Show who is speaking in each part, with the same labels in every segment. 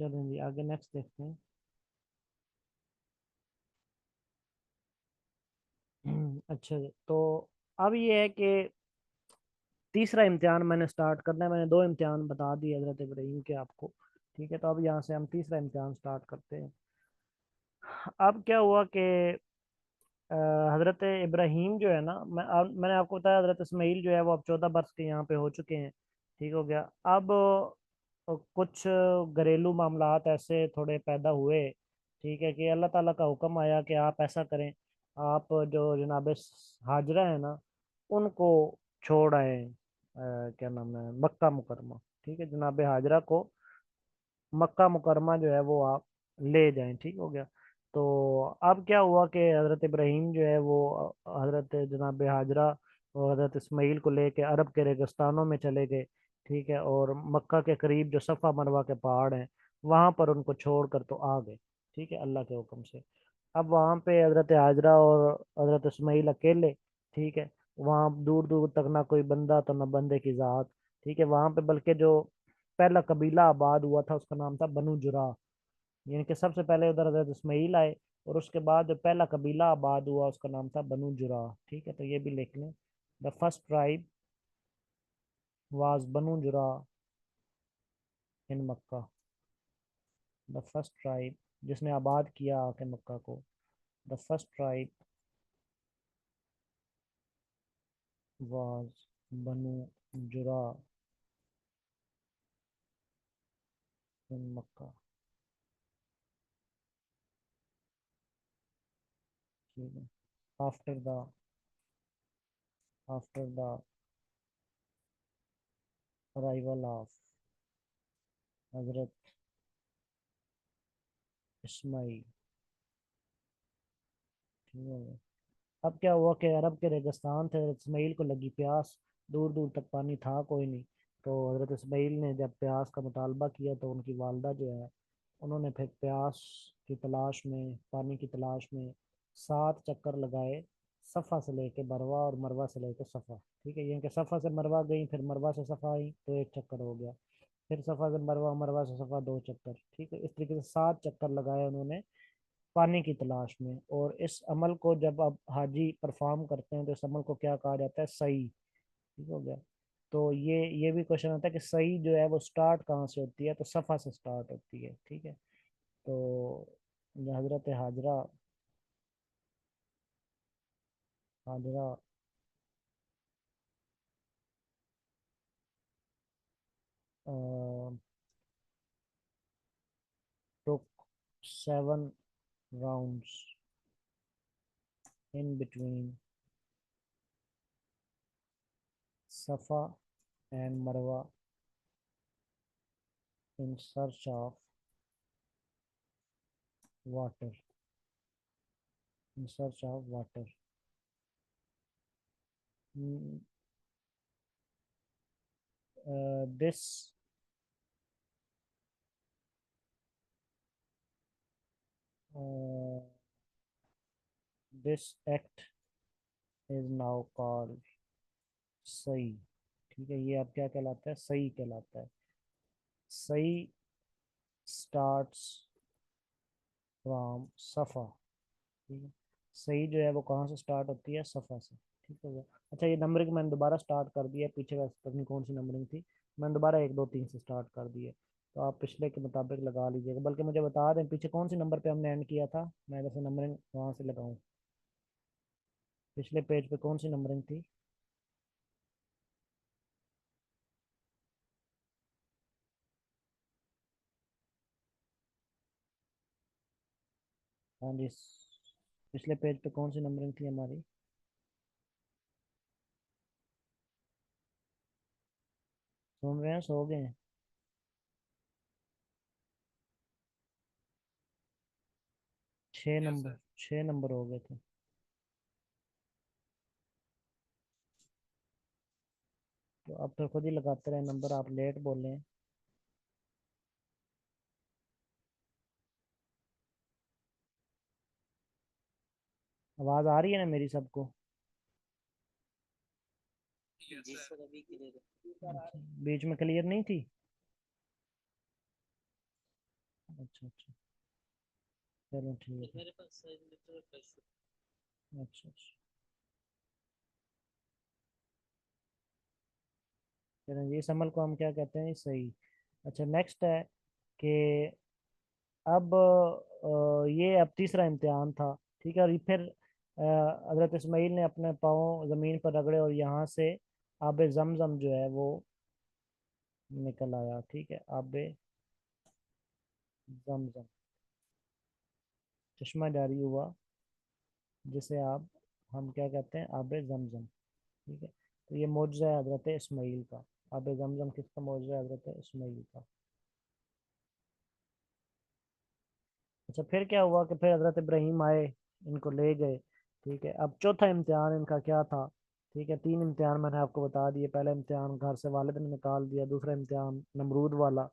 Speaker 1: चलें जी, आगे नेक्स्ट देखते हैं। अच्छा जी, तो अब ये है कि तीसरा इम्तिहान मैंने स्टार्ट करना है। मैंने दो इम्तिहान बता दिए हजरत इब्राहीम के आपको। ठीक है, तो अब यहाँ से हम तीसरा इम्तिहान स्टार्ट करते हैं। अब क्या हुआ कि हजरत इब्राहीम जो है ना, मैंने आपको बताया हजरत इस्माईल जो है वो अब 14 बरस के यहाँ पे हो चुके हैं। ठीक हो गया। अब कुछ घरेलू मामलात ऐसे थोड़े पैदा हुए। ठीक है, कि अल्लाह ताला का हुक्म आया कि आप ऐसा करें, आप जो जनाब हाजरा है ना, उनको छोड़ आए। क्या नाम है, मक्का मुकरमा। ठीक है, जनाब हाजरा को मक्का मुकरमा जो है वो आप ले जाएं। ठीक हो गया। तो अब क्या हुआ कि हज़रत इब्राहीम जो है वो हज़रत जनाब हाजरा और हज़रत इस्माईल को लेके अरब के रेगिस्तानों में चले गए। ठीक है, और मक्का के करीब जो सफ़ा मरवा के पहाड़ हैं वहाँ पर उनको छोड़ कर तो आ गए। ठीक है, अल्लाह के हुक्म से। अब वहाँ पे हज़रत हाजरा और हज़रत इस्माईल अकेले। ठीक है, वहाँ दूर दूर तक ना कोई बंदा तो ना बंदे की ज़ात। ठीक है, वहाँ पे बल्कि जो पहला कबीला आबाद हुआ था उसका नाम था बनु जुरा। यानी कि सबसे पहले उधर हजरत इस्माईल आए, और उसके बाद जो पहला कबीला आबाद हुआ उसका नाम था बनु जुरा। ठीक है, तो ये भी लिख लें। The first tribe was Banu Jura in Mecca. The first tribe जिसने आबाद किया आके मक्का को, द फर्स्ट ट्राइब वाज बनु जुरा इन मक्का। ठीक है, after the after the arrival of हजरत इस्माईल। ठीक है। अब क्या हुआ कि अरब के रेगिस्तान थे, हज़रत इस्माईल को लगी प्यास। दूर दूर तक पानी था कोई नहीं। तो हज़रत इस्माईल ने जब प्यास का मुतालबा किया तो उनकी वालदा जो है, उन्होंने फिर प्यास की तलाश में, पानी की तलाश में 7 चक्कर लगाए। सफ़ा से लेके मरवा और मरवा से लेके सफ़ा। ठीक है, यानी कि सफ़ा से मरवा गई, फिर मरवा से सफ़ा आई तो 1 चक्कर हो गया। फिर सफ़ा से मरवा, मरवा से सफ़ा 2 चक्कर। ठीक है, इस तरीके से 7 चक्कर लगाए उन्होंने पानी की तलाश में। और इस अमल को जब अब हाजी परफॉर्म करते हैं तो इस अमल को क्या कहा जाता है? सही। ठीक हो गया। तो ये भी क्वेश्चन आता है कि सही जो है वो स्टार्ट कहाँ से होती है? तो सफ़ा से स्टार्ट होती है। ठीक है, तो हजरत Hazra Hazra took 7 rounds in between Safa and Marwa in search of water. In search of water. This uh, this act is now called सही। ठीक है, ये अब क्या कहलाता है? सही कहलाता है। सही स्टार्ट्स फ्रॉम सफ़ा। ठीक है, सही जो है वो कहाँ से स्टार्ट होती है? सफ़ा से। ठीक है गया। अच्छा, ये नंबरिंग मैंने दोबारा स्टार्ट कर दिया है, पीछे वैसे पता नहीं कौन सी नंबरिंग थी। मैंने दोबारा 1 2 3 से स्टार्ट कर दी है। तो आप पिछले के मुताबिक लगा लीजिएगा, बल्कि मुझे बता दें पीछे कौन सी नंबर पे हमने एंड किया था, मैं वैसे नंबरिंग वहाँ से लगाऊँ। पिछले पेज पे कौन सी नंबरिंग थी? हाँ जी, पिछले पेज पे कौन सी नंबरिंग थी हमारी? सुन रहे हैं? सो गए हैं? 6 नंबर, 6 नंबर हो गए थे। तो अब तो खुद ही लगाते रहे नंबर, आप लेट बोल रहे हैं। आवाज आ रही है ना मेरी सबको? अच्छा, बीच में क्लियर नहीं थी? अच्छा अच्छा, चलो ठीक है। अच्छा अच्छा, चलो ये समल को हम क्या कहते हैं, सही। अच्छा नेक्स्ट है कि अब ये अब तीसरा इम्तिहान था, ठीक है। और ये फिर हजरत इस्माइल ने अपने पाँव ज़मीन पर रगड़े और यहाँ से आब जमजम जो है वो निकल आया, ठीक है। आब जमजम, चश्मा जारी हुआ, जिसे आप हम क्या कहते हैं, आब जमजम, ठीक है। तो ये मौजज़ा है हजरत इस्माइल का। आब जमजम किसका मौजज़ा है, हजरत इस्माइल का। अच्छा फिर क्या हुआ कि फिर हजरत इब्राहीम आए, इनको ले गए, ठीक है। अब चौथा इम्तिहान इनका क्या था, ठीक है। तीन इम्तिहान मैंने आपको बता दिए। पहला इम्तिहान घर से वालिद ने निकाल दिया, दूसरा इम्तिहान नमरूद वाला,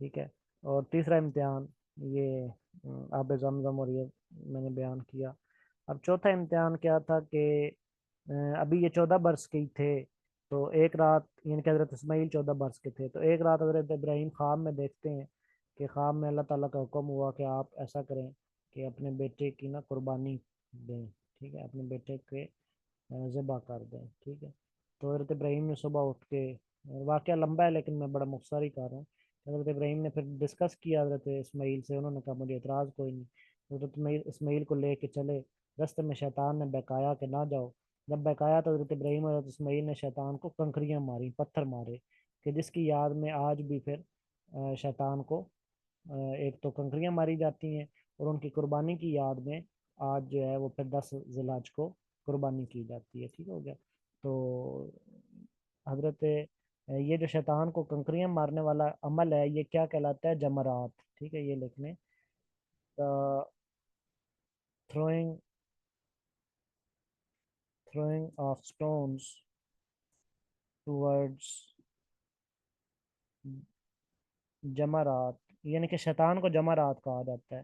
Speaker 1: ठीक है। और तीसरा इम्तिहान ये आब जमजम, और ये मैंने बयान किया। अब चौथा इम्तिहान क्या था कि अभी ये 14 बरस के ही थे। तो एक रात, यानी कि हजरत इस्माइल 14 बरस के थे, तो एक रात हजरत इब्राहीम ख्वाब में देखते हैं कि ख्वाब में अल्लाह ताला का हुक्म हुआ कि आप ऐसा करें कि अपने बेटे की ना कुर्बानी दें, ठीक है। अपने बेटे के ज़िबा कर दें, ठीक है। तो हजरत इब्राहीम ने सुबह उठ के, वाक़या लंबा है लेकिन मैं बड़ा मुख्तसर ही कर रहा हूँ। हजरत इब्राहीम ने फिर डिस्कस किया हजरत इस्माइल से, उन्होंने कहा मुझे एतराज़ कोई नहीं। हजरत इस्माइल को ले के चले, रास्ते में शैतान ने बहकाया कि ना जाओ। जब बहकाया तो हजरत इब्राहीम और हजरत इस्माइल ने शैतान को कंकरियाँ मारी, पत्थर मारे, कि जिसकी याद में आज भी फिर शैतान को एक तो कंकरियाँ मारी जाती हैं, और उनकी कुर्बानी की याद में आज जो है वो फिर 10 जिलहज को कुर्बानी की जाती है, ठीक हो गया। तो हजरत ये जो शैतान को कंकरियाँ मारने वाला अमल है, ये क्या कहलाता है, जमरात, ठीक है। ये लिख लें, throwing throwing of stones towards जमारात, यानी कि शैतान को जमारात कहा जाता है,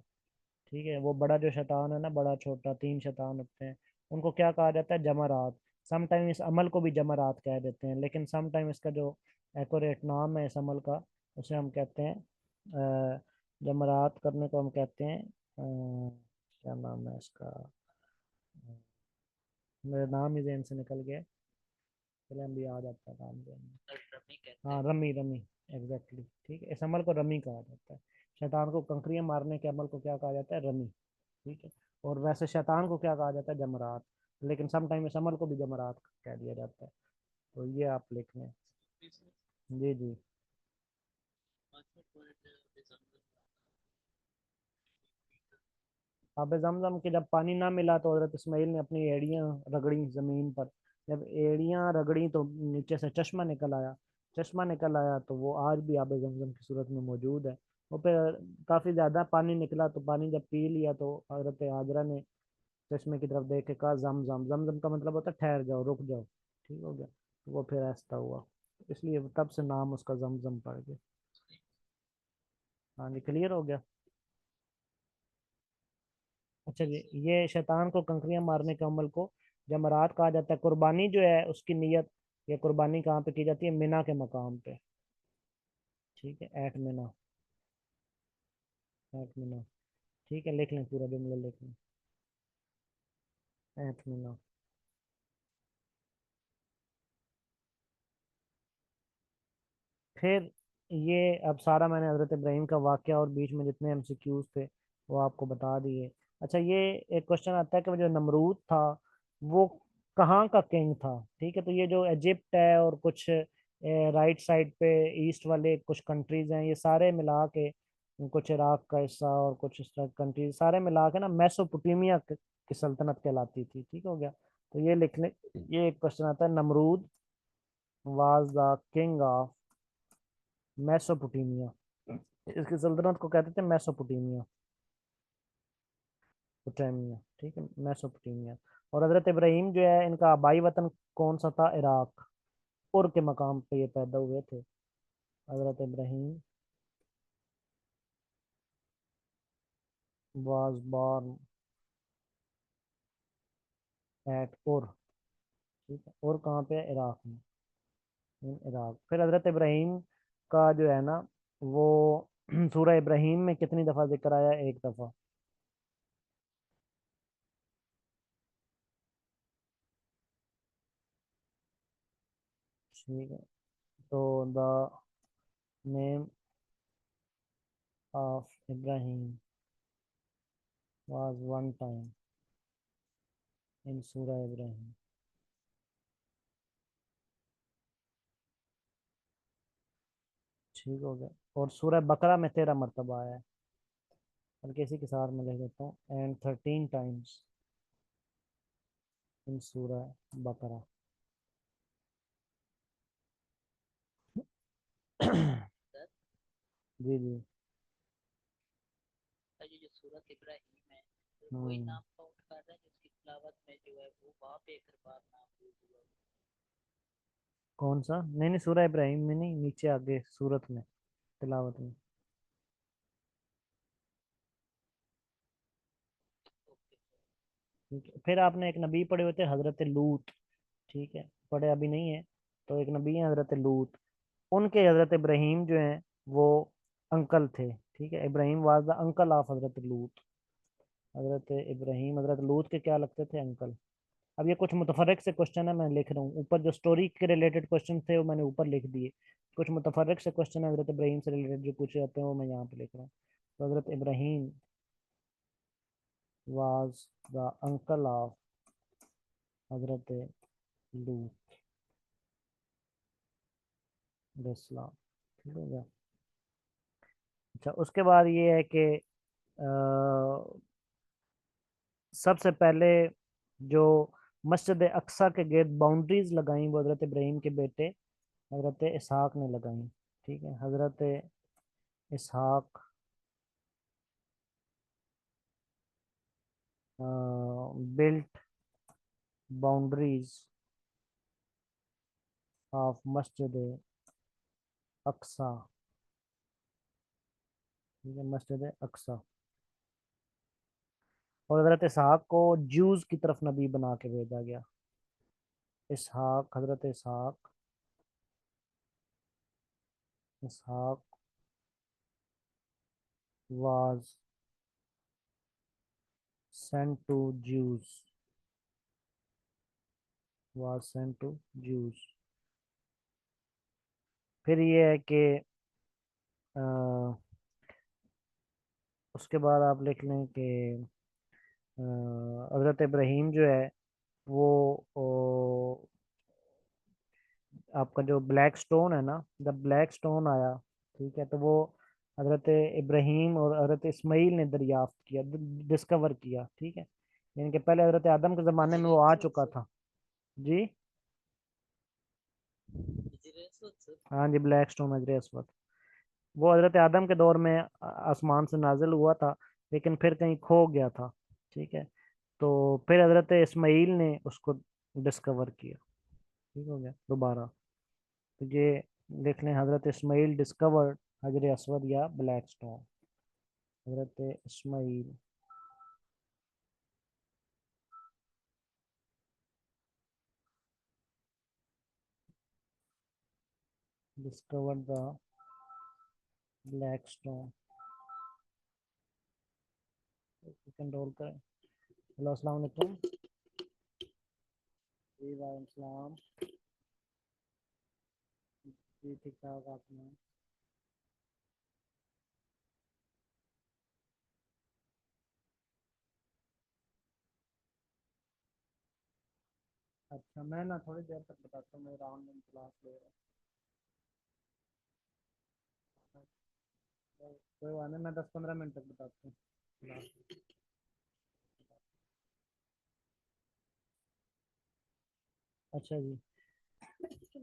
Speaker 1: ठीक है। वो बड़ा जो शैतान है ना, बड़ा छोटा तीन शैतान होते हैं, उनको क्या कहा जाता है, जमारात। समटाइम इस अमल को भी जमारात कह देते हैं, लेकिन समटाइम इसका जो एक्यूरेट नाम है इस अमल का, उसे हम कहते हैं जमारात करने को हम कहते हैं क्या नाम है इसका, मेरा नाम ही जहन से निकल गया, चले हम भी आ जाता है नाम जहन में। हाँ रमी, रमी, एग्जैक्टली, ठीक है। इस अमल को रमी कहा जाता है। शैतान को कंकरियां मारने के अमल को क्या कहा जाता है, रमी, ठीक है। और वैसे शैतान को क्या कहा जाता है, जमरात, लेकिन समटाइम इस अमल को भी जमरात कह दिया जाता है। तो ये आप लिख लें। जी जी। आब जमजम के जब पानी ना मिला तो हजरत इस्माइल ने अपनी एड़ियां रगड़ी जमीन पर। जब एड़ियां रगड़ी तो नीचे से चश्मा निकल आया। चश्मा निकल आया तो वो आज भी आब जमजम की सूरत में मौजूद है। वो पे काफी ज्यादा पानी निकला, तो पानी जब पी लिया तो हजरत हाजरा ने चश्मे की तरफ देख के कहा जमजम। जमजम का मतलब होता है ठहर जाओ, रुक जाओ, ठीक हो गया। तो वो फिर ऐसा हुआ, इसलिए तब से नाम उसका जमजम पड़ गया। हाँ जी, क्लियर हो गया। अच्छा जी, ये शैतान को कंकरियां मारने के अमल को जमरात कहा जाता है। कुर्बानी जो है उसकी नीयत, ये कुर्बानी कहाँ पे की जाती है, मिना के मकाम पे, ठीक है। एट मिना, एट मिना, ठीक है। लिख लें, पूरा जुमला लिख लें, एट मिना। फिर ये अब सारा मैंने हजरत इब्राहिम का वाक़या और बीच में जितने एमसीक्यूज थे वो आपको बता दिए। अच्छा ये एक क्वेश्चन आता है कि वो जो नमरूद था वो कहाँ का किंग था, ठीक है। तो ये जो इजिप्ट है और कुछ राइट साइड पे ईस्ट वाले कुछ कंट्रीज हैं, ये सारे मिला के, कुछ इराक का हिस्सा और कुछ इस तरह कंट्रीज सारे मिला के ना मेसोपोटामिया की सल्तनत कहलाती थी, ठीक हो गया। तो ये लिख ले, ये एक क्वेश्चन आता है, Namrud was the king of Mesopotamia. इसकी सल्तनत को कहते थे मेसोपोटामिया, पोटामिया, ठीक है, मेसोपोटामिया। और हजरत इब्राहिम जो है इनका आबाई वतन कौन सा था, इराक, उर के मकाम पे ये पैदा हुए थे। हजरत इब्राहिम वाज बॉर्न एट उर, ठीक है। उर कहाँ पे है, इराक में, इन इराक। फिर हजरत इब्राहिम का जो है ना वो सूरह इब्राहिम में कितनी दफा जिक्र आया? एक दफा। ठीक है, तो the name of Ibrahim was one time in सूरह इब्राहिम। ठीक हो गया। और सूरह बकरा में 13 मरतबा आया है। और किसी के साथ मैं लिख देता हूँ, एंड 13 टाइम्स इन सूरह बकरा। जी जी।
Speaker 2: ये जो सूरत इब्राहिम है, तो वही
Speaker 1: हम्म।
Speaker 2: नाम काउंट कर रहा है जिसकी तिलावत में जो है वो वहाँ पे एक बार नाम यूज हुआ।
Speaker 1: कौन सा? नहीं नहीं, सूरह इब्राहिम में नहीं, नीचे आगे सूरत में, तिलावत में।
Speaker 2: ओके।
Speaker 1: ठीक है, फिर आपने एक नबी पढ़े हुए थे, हजरत लूत। ठीक है, पढ़े अभी नहीं है। तो एक नबी है हजरत लूत, उनके हजरत इब्राहिम जो हैं वो अंकल थे। ठीक है, Ibrahim was the uncle of हजरत लूत। हजरत इब्राहिम हजरत लूत के क्या लगते थे? अंकल। अब ये कुछ मुतफर्रिक से क्वेश्चन है, मैं लिख रहा हूँ ऊपर, जो स्टोरी के रिलेटेड क्वेश्चन थे वो मैंने ऊपर लिख दिए। कुछ मुतफर्रिक से क्वेश्चन है हजरत इब्राहिम से रिलेटेड जो पूछे जाते हैं, वो मैं यहाँ पे लिख रहा हूँ। तो हजरत Ibrahim was the uncle of हजरत लूत अलैहिस्सलाम। ठीक हो गया। अच्छा, उसके बाद ये है कि सबसे पहले जो मस्जिद अक्सा के गेट बाउंड्रीज लगाई वो हजरत इब्राहिम के बेटे हजरत इसहाक ने लगाई। ठीक है, हजरत इसहाक बिल्ट बाउंड्रीज ऑफ मस्जिद अक्सा। ठीक है, मस्जिद अक्सा। और हजरत इसहाक को जूस की तरफ नबी बना के भेजा गया। इसहाक, हजरत इसहाक, इसहाक was sent to Jews, was sent to Jews। फिर ये है कि अ, उसके बाद आप लिख लें कि हजरत इब्राहिम जो है वो आपका जो ब्लैक स्टोन है ना, जब ब्लैक स्टोन आया, ठीक है, तो वो हजरत इब्राहिम और हजरत इस्माइल ने दरियाफ्त किया, डिस्कवर किया। ठीक है, यानी कि पहले हजरत आदम के ज़माने में
Speaker 2: हजरे
Speaker 1: वो आ
Speaker 2: असवद
Speaker 1: चुका
Speaker 2: से।
Speaker 1: था। जी।
Speaker 2: हजरे असवद से।
Speaker 1: हाँ जी, ब्लैक स्टोन हजरत असवद, वो हजरत आदम के दौर में आसमान से नाजिल हुआ था, लेकिन फिर कहीं खो गया था। ठीक है, तो फिर हजरत इस्माइल ने उसको डिस्कवर किया। ठीक हो गया दोबारा। तो ये लिख लें, हजरत इस्माइल डिस्कवर्ड हजर असवद या black stone. Hazrat Ismail discovered the black stone. Control करें। हेलो, अस्सलाम वालेकुम। जी वालेकुम सलाम। जी ठीक ठाक, आपने? अच्छा, मैं ना थोड़ी देर तक बताता हूँ, मेरा ऑनलाइन क्लास ले रहा हूँ। कोई बात नहीं, मैं 10-15 मिनट तक बताता हूँ। अच्छा जी।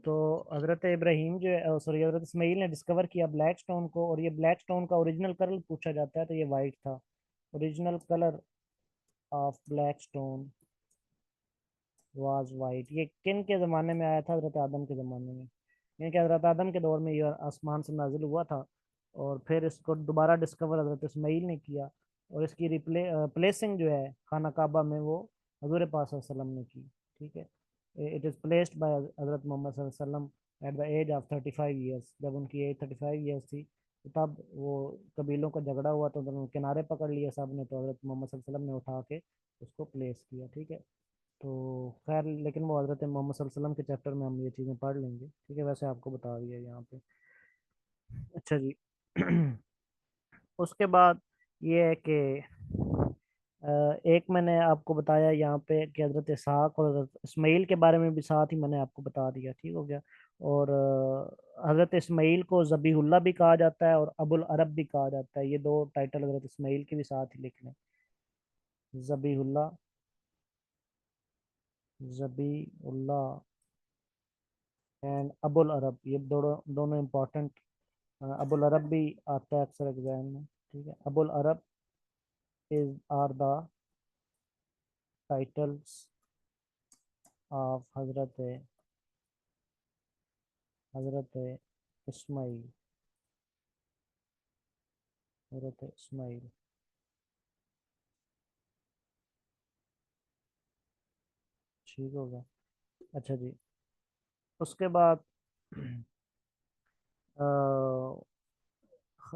Speaker 1: तो हजरत इब्राहिम जो है, सॉरी, हजरत इस्माइल ने डिस्कवर किया ब्लैक स्टोन को, और ये ब्लैक स्टोन का ओरिजिनल कलर पूछा जाता है तो ये वाइट था। Original colour of black stone was white. ये किन के ज़माने में आया था? हजरत आदम के ज़माने में, यानी कि हजरत आदम के दौर में ये आसमान से नाजिल हुआ था। और फिर इसको दोबारा डिस्कवर हजरत इस्माइल ने किया, और इसकी प्लेसिंग जो है खाना काबा में वो हजूर पाक सल्लल्लाहु अलैहि वसल्लम ने की। ठीक है, इट इज़ प्लेस्ड बाय हजरत मोहम्मद सल्लल्लाहु अलैहि वसल्लम at the age of 35 years. जब उनकी एज 35 ईयर्स थी, तो तब वो कबीलों का झगड़ा हुआ तो उन्होंने किनारे पकड़ लिए सब ने, तो हज़रत मोहम्मद सल्लल्लाहु अलैहि वसल्लम ने उठा के उसको प्लेस किया, ठीक है। तो खैर लेकिन वो हज़रत मोहम्मद सल्लल्लाहु अलैहि वसल्लम के चैप्टर में हम ये चीज़ें पढ़ लेंगे, ठीक है, वैसे आपको बता दिया यहाँ पे। अच्छा जी। उसके बाद ये है कि एक मैंने आपको बताया यहाँ पे कि हज़रत इसहाक और हज़रत इस्माईल के बारे में भी साथ ही मैंने आपको बता दिया, ठीक हो गया। और हज़रत इस्माईल को ज़बीहुल्लाह भी कहा जाता है और अबुल अरब भी कहा जाता है, ये दो टाइटल हज़रत इस्माईल के भी साथ ही लिख लें, ज़बीहुल्लाह, ज़बीहुल्लाह एंड अबुल अरब, ये दोनों दोनों इम्पोर्टेंट। अबुल अरब भी आता है अक्सर एग्जाम में, ठीक है। Abul Arab is are the titles of Hazrat Ismail, हजरत इस्माइल, ठीक होगा। अच्छा जी। उसके बाद अ,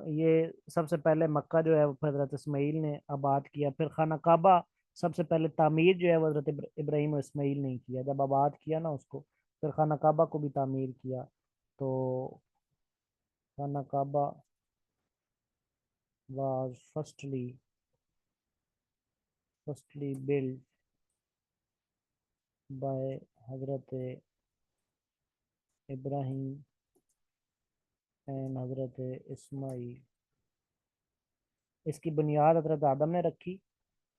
Speaker 1: ये सबसे पहले मक्का जो है वो हजरत इस्माइल ने आबाद किया, फिर खाना काबा सबसे पहले तामीर जो है वो हजरत इब्राहिम और इस्माइल ने किया, जब आबाद किया ना उसको, फिर खाना काबा को भी तामीर किया। तो खाना काबा was firstly built by Hazrat Ibrahim and हजरत इस्माइल। इसकी बुनियाद हजरत आदम ने रखी,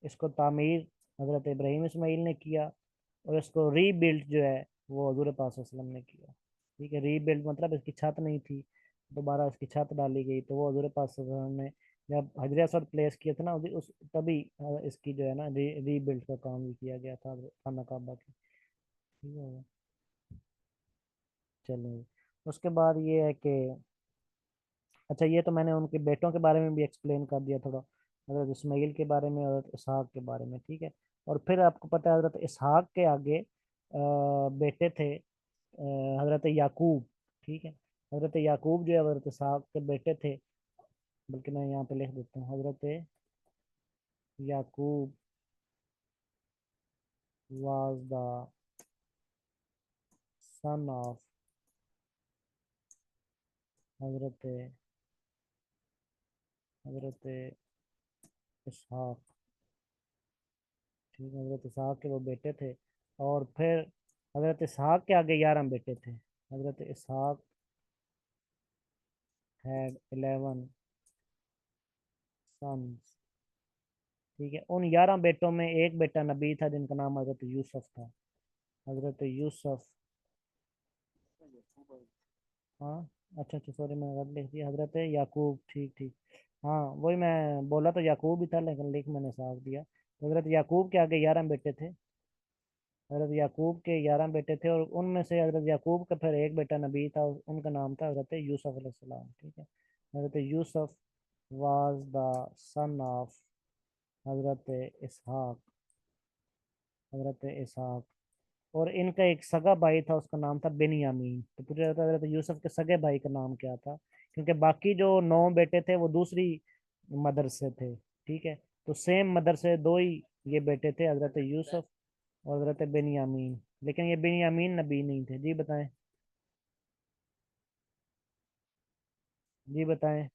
Speaker 1: इसको तामीर हजरत इब्राहिम इस्माइल ने किया, और इसको रीबिल्ड जो है वो हजूर पाक वसल्लम ने किया, ठीक है। रीबिल्ड मतलब इसकी छत नहीं थी, दोबारा इसकी छत डाली गई, तो वो हजूर पाक वसल्लम ने जब हजर असवद प्लेस किया था ना उस तभी इसकी जो है ना रीबिल्ड का काम भी किया गया था खाना काबा की, ठीक है। चलिए। उसके बाद ये है कि अच्छा, ये तो मैंने उनके बेटों के बारे में भी एक्सप्लेन कर दिया थोड़ा, हजरत इस्माइल के बारे में, हजरत इसहाक के बारे में, ठीक है। और फिर आपको पता है हजरत इसहाक के आगे बेटे थे हजरत याकूब, ठीक है। हजरत याकूब जो है हजरत इसहाक के बेटे थे, बल्कि मैं यहाँ पे लिख देता हूँ, हजरत याकूब वाज द सन ऑफ हजरत हजरत इसहाक, ठीक है। हजरत इसहाक के वो बेटे थे। और फिर हजरत इसहाक के आगे 11 बेटे थे, हजरत इसहाक हैड 11 सन्स, ठीक है। उन 11 बेटों में एक बेटा नबी था जिनका नाम हजरत यूसुफ था, हजरत यूसुफ। हाँ, अच्छा अच्छा, सॉरी मैंने गलत लिख दिया, हजरत याकूब, ठीक ठीक। हाँ वही मैं बोला तो याकूब ही था, लेकिन लिख मैंने साफ दिया। तो हजरत याकूब के आगे 11 बेटे थे, हजरत याकूब के 11 बेटे थे, और उनमें से हजरत याकूब का फिर एक बेटा नबी था, उनका नाम था हजरत यूसुफ अलैहिस्सलाम, ठीक है। हजरत Yusuf was the son of हजरत इसहाक, हजरत इसहाक। और इनका एक सगा भाई था, उसका नाम था बिनयामीन। तो पूछा जाता है हजरत यूसुफ के सगे भाई का नाम क्या था, क्योंकि बाकी जो 9 बेटे थे वो दूसरी मदर से थे, ठीक है। तो सेम मदर से दो ही ये बेटे थे, हजरत यूसुफ और हजरत बिनयामीन, लेकिन ये बिनयामीन नबी नहीं थे। जी बताएं, जी बताएं,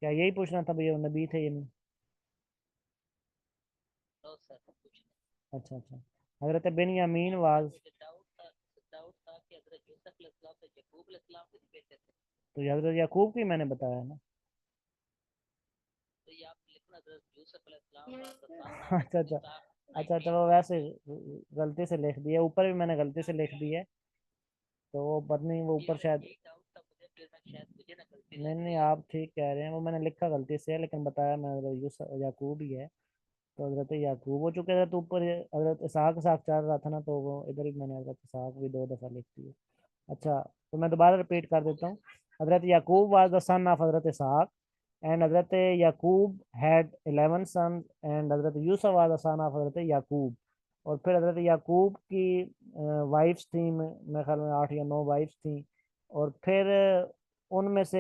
Speaker 1: क्या यही पूछना था भैया, वो नबी थे ये नहीं?
Speaker 2: नो सर कुछ
Speaker 1: अच्छा अच्छा। हजरत बिनयामीन
Speaker 2: नहीं।
Speaker 1: वाज,
Speaker 2: मुझे डाउट था कि हजरत यूसुफ अलैहिस्सलाम से यकूब अलैहिस्सलाम के बेटे थे।
Speaker 1: तो ये हजरत याकूब की मैंने बताया ना।
Speaker 2: तो ये आप लिखना हजरत यूसुफ अलैहिस्सलाम का सन
Speaker 1: अच्छा
Speaker 2: ऑफ
Speaker 1: अच्छा,
Speaker 2: इसहाक
Speaker 1: अच्छा अच्छा,
Speaker 2: 19।
Speaker 1: वो वैसे गलती से लिख दिया, ऊपर भी मैंने गलती से लिख दी है, तो वो पता नहीं वो ऊपर शायद।
Speaker 2: यही डाउट था मुझे, फिर मैं शायद मुझे ना गलती
Speaker 1: नहीं
Speaker 2: लग
Speaker 1: नहीं,
Speaker 2: गई हो।
Speaker 1: आप ठीक कह रहे हैं, वो मैंने लिखा गलती से है, लेकिन बताया मैं हजरत याकूब ही है। तो हजरत याकूब हो चुके, हजरत ऊपर हजरत इसहाक के साथ चल रहा था ना, तो वो इधर ही मैंने हजरत इसहाक भी 2 दफा लिख दिया। अच्छा, तो मैं दोबारा रिपीट कर
Speaker 2: हो
Speaker 1: देता
Speaker 2: गया
Speaker 1: हूँ।
Speaker 2: Sir.
Speaker 1: Hazrat Yakub was the son of Hazrat Ishaq, and Hazrat Yakub had 11 sun, and Hazrat Yusuf was the son of हजरत याकूब। और फिर हजरत याकूब की वाइफ्स थी, मेरे ख्याल में 8 या 9 वाइफ्स थी। और फिर उनमें से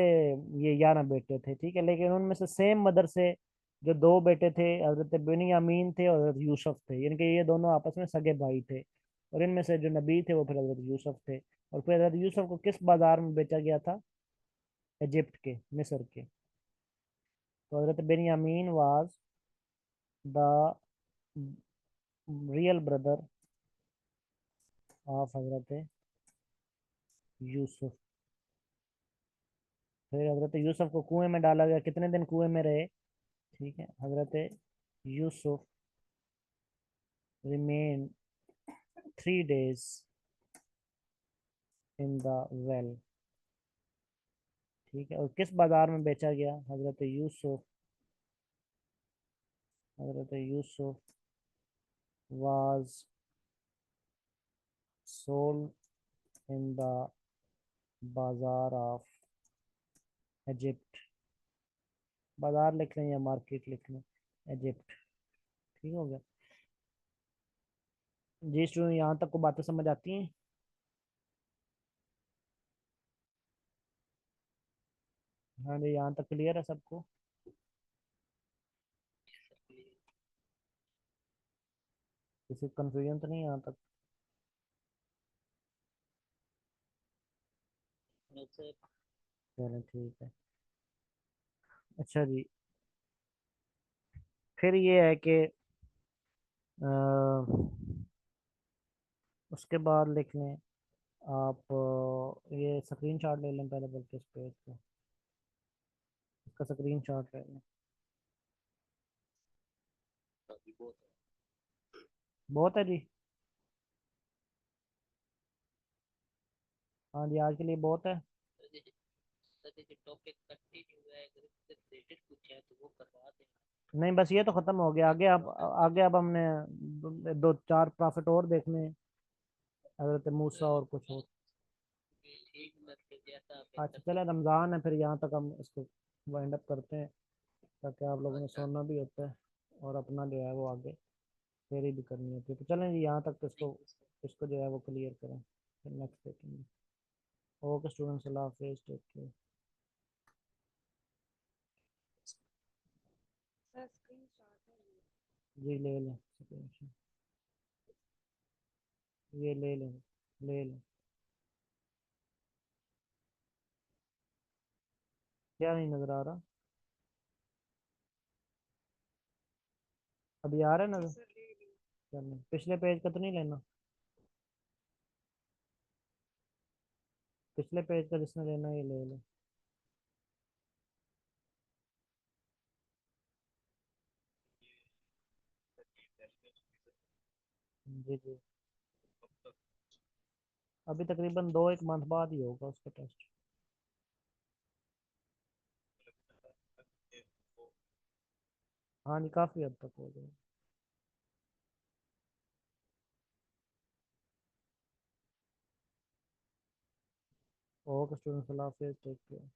Speaker 1: ये 11 बेटे थे, ठीक है, लेकिन उनमें से सेम मदर से जो दो बेटे थे, हजरत बिन्यामीन थे और हजरत यूसुफ थे, यानी कि ये दोनों आपस में सगे भाई थे। और इनमें से जो नबी थे वो फिर हजरत यूसुफ थे। और फिर हजरत यूसुफ को किस बाजार में बेचा गया था? इजिप्ट के, मिस्र के। तो Hazrat Binyamin was the real brother of Hazrat Yusuf. फिर हजरत यूसुफ को कुएं में डाला गया, कितने दिन कुएं में रहे? ठीक है, हजरत Yusuf remain 3 days in the well. ठीक है, और किस बाजार में बेचा गया? हजरत Yusuf was sold in the बाजार ऑफ इजिप्ट। बाजार लिख लें या मार्केट लिख लें? इजिप्ट। ठीक हो गया जी स्टूडेंट, यहाँ तक को बातें समझ आती हैं? हाँ जी, यहाँ तक क्लियर है सबको? किसी कंफ्यूजन तो नहीं यहाँ तक?
Speaker 2: सर।
Speaker 1: चलो ठीक है। अच्छा जी, फिर ये है कि अ, उसके बाद लिख लें आप, ये स्क्रीन शॉट ले लें पहले, बल्कि इस पेज को, इसका स्क्रीन शॉट ले लें।
Speaker 2: अभी बहुत
Speaker 1: बहुत है जी। हाँ जी, आज के लिए बहुत है।
Speaker 2: है सर, ये टॉपिक कंटिन्यू है, अगर इससे रिलेटेड कुछ है तो वो करवा देना।
Speaker 1: नहीं, बस ये तो खत्म हो गया, आगे अब, आगे अब हमने दो चार प्रॉफिट और देखने हैं, हजरत मूसा और कुछ और।
Speaker 2: ठीक, मतलब जैसा
Speaker 1: अच्छा
Speaker 2: बेहतर
Speaker 1: चले,
Speaker 2: लगे।
Speaker 1: रमज़ान है, फिर यहाँ तक हम इसको वाइंड अप करते हैं, ताकि आप लोगों ने
Speaker 2: अच्छा,
Speaker 1: सोना भी होता है और अपना जो है वो आगे फेरी भी करनी होती है। तो चलें जी, यहाँ तक तो
Speaker 2: थैंक
Speaker 1: इसको
Speaker 2: यू सर।
Speaker 1: इसको जो है वो क्लियर करें, फिर नेक्स्ट देखेंगे। ओके स्टूडेंट्स, अल्लाह हाफिज़, टेक केयर। जी ले लें screenshot। ये ले लें, ले लें। क्या नहीं नज़र आ रहा? अभी आ रहा है नज़र? चलें, पिछले पेज का तो नहीं लेना? पिछले पेज का जिसने लेना है ये ले लें। जी जी। अभी तकरीबन 2-1 मंथ बाद ही होगा उसका टेस्ट। हाँ जी, काफ़ी हद तक हो गया। ओके स्टूडेंट्स, अल्लाह हाफिज़, टेक केयर।